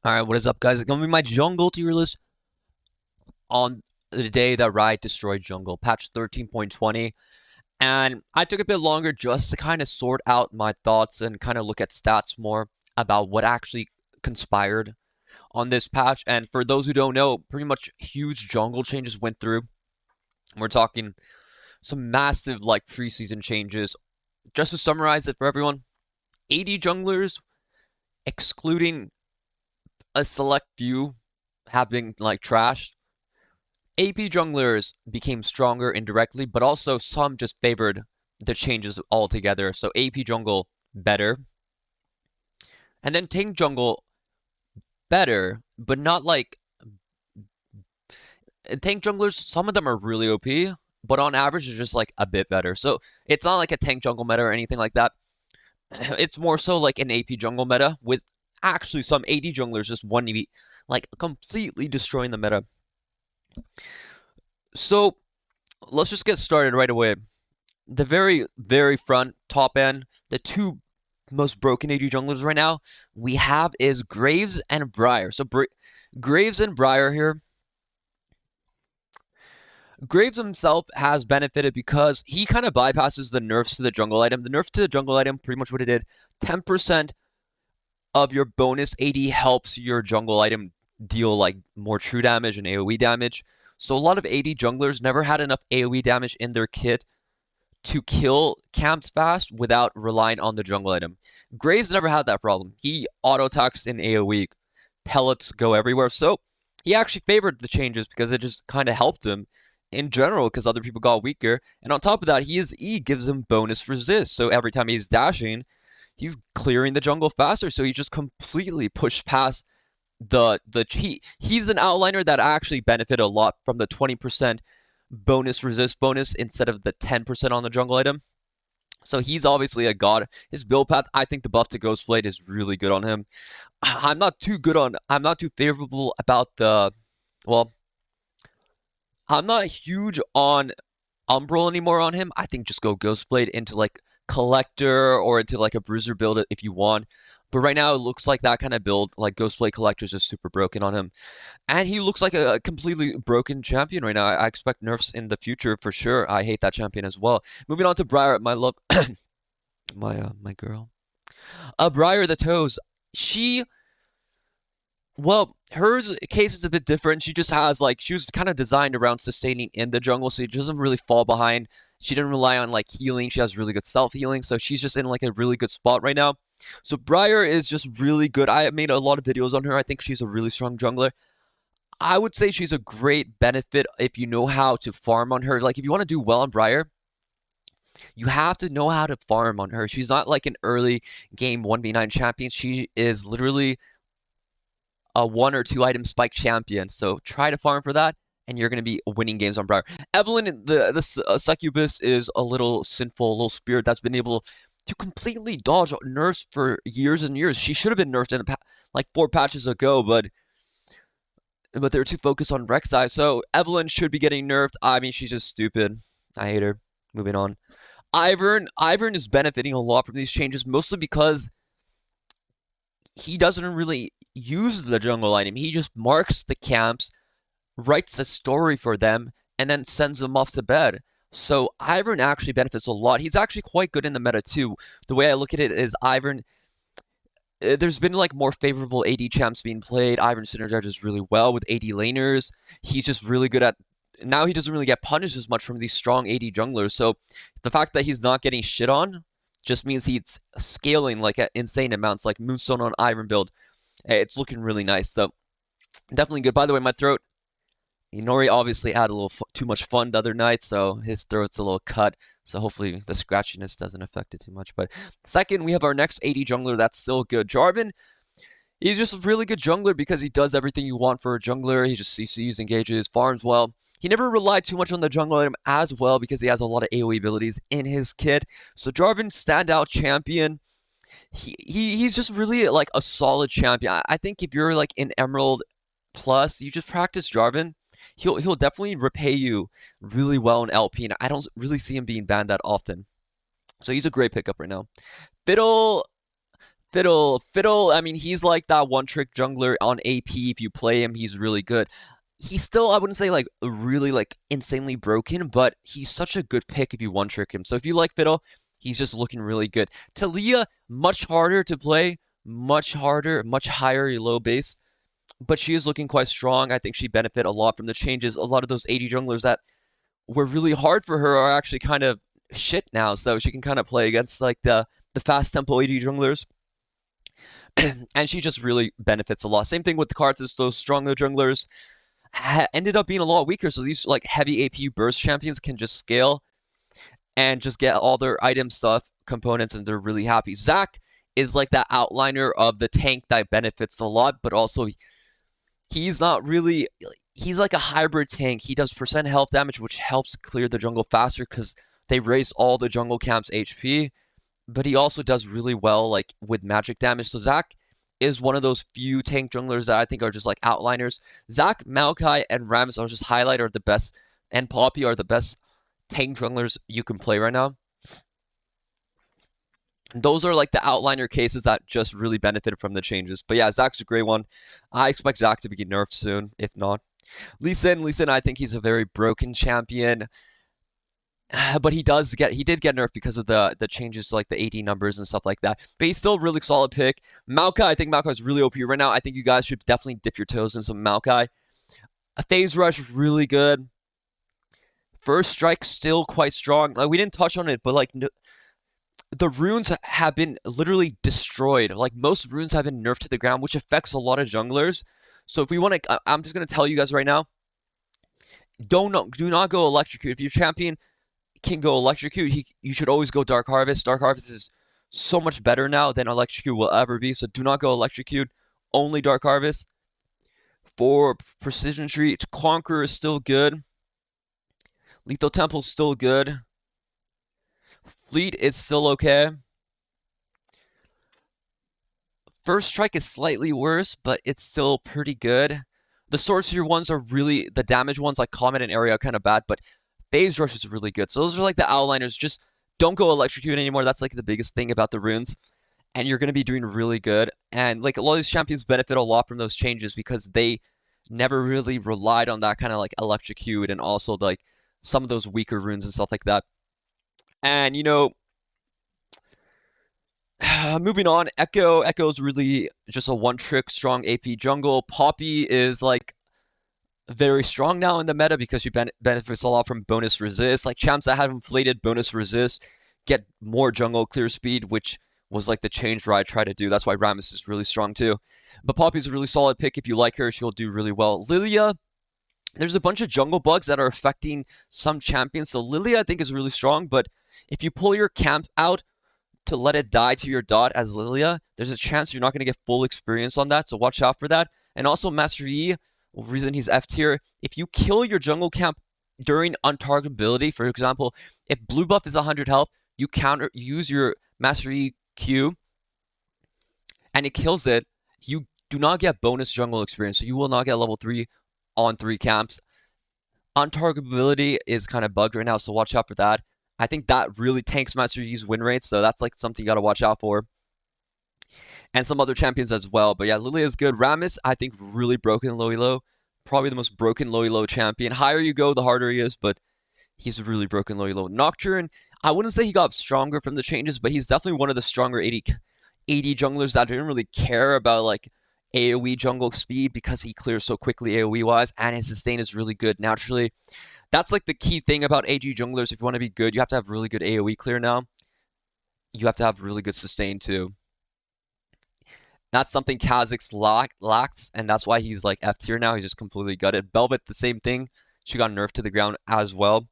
Alright, what is up, guys? It's gonna be my jungle tier list on the day that Riot destroyed jungle, patch 13.20. And I took a bit longer just to kind of sort out my thoughts and kind of look at stats more about what actually conspired on this patch. And for those who don't know, pretty much huge jungle changes went through. We're talking some massive like preseason changes. Just to summarize it for everyone, 80 junglers, excluding a select few, have been like trashed. AP junglers became stronger indirectly, but also some just favored the changes altogether. So AP jungle better, and then tank jungle better, but not like tank junglers. Some of them are really OP, but on average, they're just like a bit better. So it's not like a tank jungle meta or anything like that. It's more so like an AP jungle meta with actually some AD junglers just 1v like completely destroying the meta. So let's just get started right away. The very front top end, the two most broken AD junglers right now we have is Graves and Briar. So Graves and Briar here. Graves himself has benefited because he kind of bypasses the nerfs to the jungle item. The nerf to the jungle item, pretty much what it did, 10% of your bonus AD helps your jungle item deal like more true damage and AoE damage. So a lot of AD junglers never had enough AoE damage in their kit to kill camps fast without relying on the jungle item. Graves never had that problem. He auto attacks in AoE. Pellets go everywhere. So he actually favored the changes because it just kind of helped him in general because other people got weaker. And on top of that, his E gives him bonus resist. So every time he's dashing, he's clearing the jungle faster. So he just completely pushed past he's an outliner that actually benefited a lot from the 20% bonus resist bonus instead of the 10% on the jungle item. So he's obviously a god. His build path, I think the buff to Ghostblade is really good on him. I'm not too favorable about well, I'm not huge on Umbral anymore on him. I think just go Ghostblade into like Collector or into like a Bruiser build if you want. But right now it looks like that kind of build, like Ghostblade Collector is just super broken on him. And he looks like a completely broken champion right now. I expect nerfs in the future for sure. I hate that champion as well. Moving on to Briar, my love, my girl. Briar the Toes. She well, hers case is a bit different. She just has like she was kind of designed around sustaining in the jungle, so she doesn't really fall behind. She didn't rely on like healing. She has really good self healing, so she's just in like a really good spot right now. So Briar is just really good. I made a lot of videos on her. I think she's a really strong jungler. I would say she's a great benefit if you know how to farm on her. Like if you want to do well on Briar, you have to know how to farm on her. She's not like an early game 1v9 champion. She is literally a 1 or 2 item spike champion. So try to farm for that, and you're going to be winning games on Briar. Evelynn, the succubus, is a little sinful, little spirit that's been able to completely dodge nerfs for years and years. She should have been nerfed in like 4 patches ago, but they're too focused on Rek'sai. So Evelynn should be getting nerfed. I mean, she's just stupid. I hate her. Moving on. Ivern is benefiting a lot from these changes, mostly because he doesn't really use the jungle item. He just marks the camps, writes a story for them, and then sends them off to bed. So Ivern actually benefits a lot. He's actually quite good in the meta too. The way I look at it is Ivern. There's been like more favorable AD champs being played. Ivern synergizes really well with AD laners. He's just really good at. Now he doesn't really get punished as much from these strong AD junglers. So the fact that he's not getting shit on just means he's scaling like at insane amounts, like Moonstone on Ivern build. It's looking really nice. So definitely good. By the way, my throat. Inori obviously had a little too much fun the other night, so his throat's a little cut. So hopefully the scratchiness doesn't affect it too much. But second, we have our next AD jungler that's still good. Jarvan, he's just a really good jungler because he does everything you want for a jungler. He just CCs, engages, farms well. He never relied too much on the jungle item as well because he has a lot of AoE abilities in his kit. So Jarvan, standout champion. He's just really like a solid champion. I think if you're like in Emerald Plus, you just practice Jarvan. He'll definitely repay you really well in LP, and I don't really see him being banned that often. So he's a great pickup right now. Fiddle Fiddle, I mean, he's like that one-trick jungler on AP. If you play him, he's really good. He's still, I wouldn't say like really like insanely broken, but he's such a good pick if you one-trick him. So if you like Fiddle, he's just looking really good. Talia, much harder to play, much harder, much higher low base, but she is looking quite strong. I think she benefit a lot from the changes. A lot of those AD junglers that were really hard for her are actually kind of shit now, so she can kind of play against like the fast tempo AD junglers. And she just really benefits a lot. Same thing with the cards as those stronger junglers ended up being a lot weaker. So these like heavy AP burst champions can just scale and just get all their item stuff, components, and they're really happy. Zac is like that outliner of the tank that benefits a lot, but also he's not really. He's like a hybrid tank. He does percent health damage, which helps clear the jungle faster because they raise all the jungle camp's HP. But he also does really well like with magic damage. So Zac is one of those few tank junglers that I think are just like outliners. Zac, Maokai, and Rams are just highlight are the best, and Poppy are the best tank junglers you can play right now. Those are like the outliner cases that just really benefited from the changes. But yeah, Zac's a great one. I expect Zac to be nerfed soon, if not. Lee Sin, I think he's a very broken champion. But he did get nerfed because of the changes to like the AD numbers and stuff like that. But he's still a really solid pick. Maokai, I think Maokai is really OP right now. I think you guys should definitely dip your toes in some Maokai. A Phase Rush is really good. First Strike still quite strong. Like we didn't touch on it, but like the runes have been literally destroyed. Like most runes have been nerfed to the ground, which affects a lot of junglers. So if we want to, I'm just gonna tell you guys right now. Do not go Electrocute. If your champion can go Electrocute, you should always go Dark Harvest. Dark Harvest is so much better now than Electrocute will ever be, so do not go Electrocute, only Dark Harvest. For Precision Tree, Conqueror is still good. Lethal Temple is still good. Fleet is still okay. First Strike is slightly worse, but it's still pretty good. The Sorcerer ones are really, the damage ones like Comet and Area are kind of bad, but Phase Rush is really good. So those are like the outliners. Just don't go Electrocute anymore. That's like the biggest thing about the runes. And you're going to be doing really good. And like a lot of these champions benefit a lot from those changes because they never really relied on that kind of like Electrocute and also like some of those weaker runes and stuff like that. And you know, moving on, Echo is really just a one-trick strong AP jungle. Poppy is like very strong now in the meta because she benefits a lot from bonus resist. Like champs that have inflated bonus resist get more jungle clear speed, which was like the change where I try to do. That's why Rammus is really strong too. But Poppy's a really solid pick. If you like her, she'll do really well. Lilia, there's a bunch of jungle bugs that are affecting some champions. So Lilia I think is really strong, but if you pull your camp out to let it die to your dot as Lilia, there's a chance you're not going to get full experience on that. So watch out for that. And also Master Yi, reason he's F tier, if you kill your jungle camp during untargetability, for example, if blue buff is 100 health, you use your Master Yi Q and it kills it, you do not get bonus jungle experience. So you will not get level 3 on 3 camps. Untargetability is kind of bugged right now, so watch out for that. I think that really tanks Master Yi's win rate, so that's like something you gotta watch out for. And some other champions as well. But yeah, Lilia is good. Rammus, I think, really broken low elo. Probably the most broken low elo champion. Higher you go, the harder he is, but he's a really broken low elo. Nocturne, I wouldn't say he got stronger from the changes, but he's definitely one of the stronger AD junglers that didn't really care about like AoE jungle speed because he clears so quickly AoE wise, and his sustain is really good naturally. That's like the key thing about AD junglers. If you want to be good, you have to have really good AoE clear now. You have to have really good sustain too. That's something Kha'Zix lacks, and that's why he's like F tier now. He's just completely gutted. Bel'Veth, the same thing. She got nerfed to the ground as well.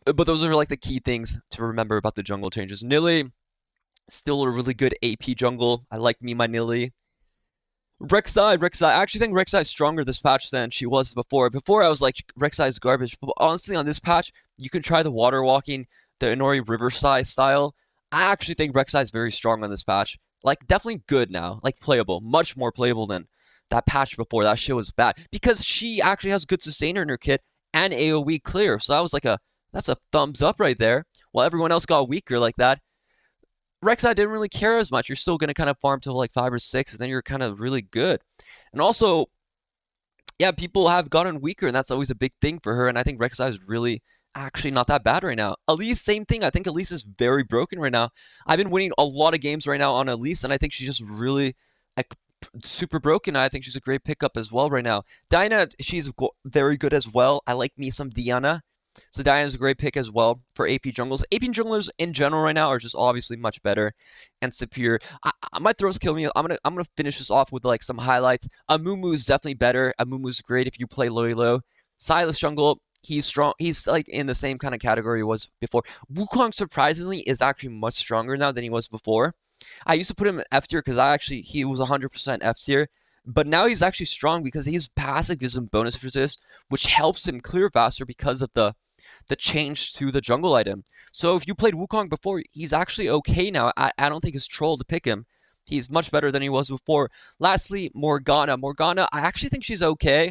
But those are like the key things to remember about the jungle changes. Nilly, still a really good AP jungle. I like me my Nilly. Rek'Sai. I actually think Rek'Sai is stronger this patch than she was before. Before I was like, Rek'Sai is garbage. But honestly, on this patch, you can try the water walking, the Inori Riverside style. I actually think Rek'Sai is very strong on this patch. Like, definitely good now. Like, playable. Much more playable than that patch before. That shit was bad. Because she actually has good sustainer in her kit and AoE clear. So that was like that's a thumbs up right there. While everyone else got weaker like that. Rek'Sai didn't really care as much. You're still going to kind of farm to like 5 or 6, and then you're kind of really good. And also, yeah, people have gotten weaker, and that's always a big thing for her. And I think Rek'Sai is really actually not that bad right now. Elise, same thing. I think Elise is very broken right now. I've been winning a lot of games right now on Elise, and I think she's just really like super broken. I think she's a great pickup as well right now. Diana, she's very good as well. I like me some Diana. So Diana's a great pick as well for AP jungles. AP junglers in general right now are just obviously much better and superior. My throat's killing me. I'm gonna finish this off with like some highlights. Amumu is definitely better. Amumu's great if you play Low. Silas jungle, he's strong. He's like in the same kind of category he was before. Wukong surprisingly is actually much stronger now than he was before. I used to put him in F tier because he was 100% F tier. But now he's actually strong because his passive gives him bonus resist, which helps him clear faster because of the change to the jungle item. So if you played Wukong before, he's actually okay now. I don't think it's troll to pick him. He's much better than he was before. Lastly, Morgana. Morgana, I actually think she's okay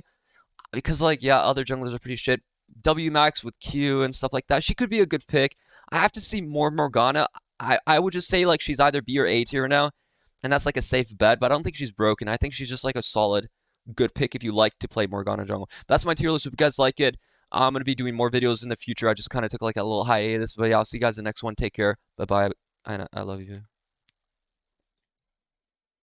because, like, yeah, other junglers are pretty shit. W Max with Q and stuff like that. She could be a good pick. I have to see more Morgana. I would just say, like, she's either B or A tier now, and that's, like, a safe bet, but I don't think she's broken. I think she's just, like, a solid good pick if you like to play Morgana jungle. That's my tier list. If you guys like it, I'm going to be doing more videos in the future. I just kind of took like a little hiatus, but yeah, I'll see you guys in the next one. Take care. Bye-bye. I love you.